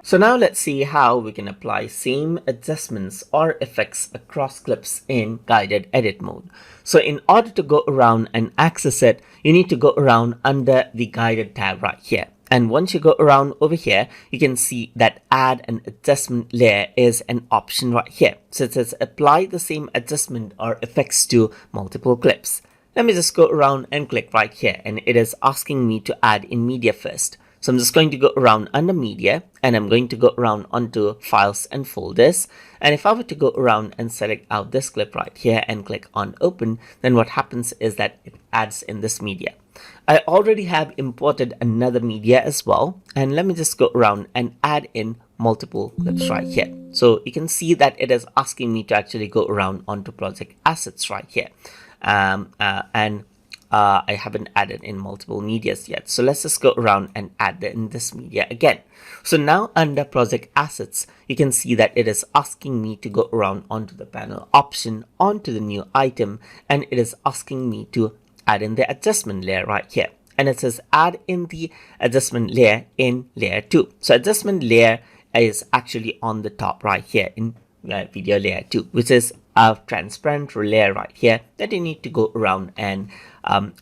So now let's see how we can apply same adjustments or effects across clips in guided edit mode. So in order to go around and access it, you need to go around under the guided tab right here. And once you go around over here, you can see that add an adjustment layer is an option right here. So it says apply the same adjustment or effects to multiple clips. Let me just go around and click right here, and it is asking me to add in media first. So I'm just going to go around under media, and I'm going to go around onto files and folders. And if I were to go around and select out this clip right here and click on open, then what happens is that it adds in this media. I already have imported another media as well, and let me just go around and add in multiple clips right here. So you can see that it is asking me to actually go around onto project assets right here. I haven't added in multiple medias yet. So let's just go around and add in this media again. So now under project assets, you can see that it is asking me to go around onto the panel option, onto the new item, and it is asking me to add in the adjustment layer right here. And it says add in the adjustment layer in layer 2. So adjustment layer is actually on the top right here in video layer 2, which is a transparent layer right here that you need to go around and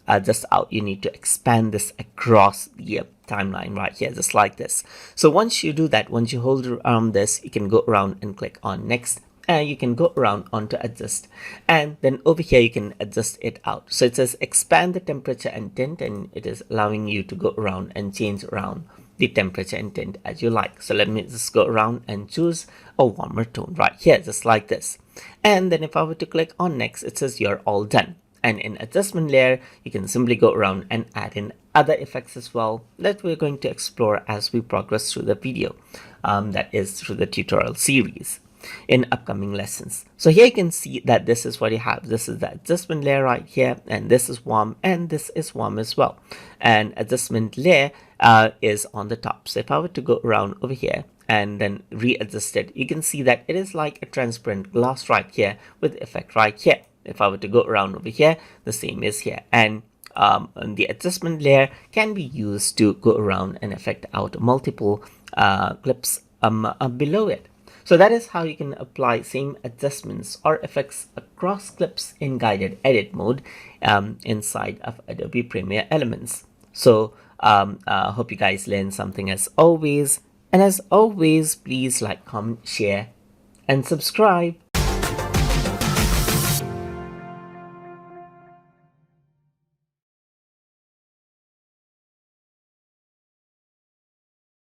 adjust out. You need to expand this across the timeline right here, just like this. So once you do that, once you hold around this, you can go around and click on next, and you can go around onto adjust, and then over here you can adjust it out. So it says expand the temperature and tint, and it is allowing you to go around and change around the temperature and tint as you like. So let me just go around and choose a warmer tone right here, just like this. And then if I were to click on next, it says you're all done. And in adjustment layer, you can simply go around and add in other effects as well that we're going to explore as we progress through the video, that is through the tutorial series in upcoming lessons. So here you can see that this is what you have. This is the adjustment layer right here, and this is warm, and this is warm as well. And adjustment layer is on the top. So if I were to go around over here and then readjust it, you can see that it is like a transparent glass right here with effect right here. If I were to go around over here, the same is here. And the adjustment layer can be used to go around and affect out multiple clips below it. So that is how you can apply same adjustments or effects across clips in guided edit mode inside of Adobe Premiere Elements. So hope you guys learned something as always. And as always, please like, comment, share, and subscribe.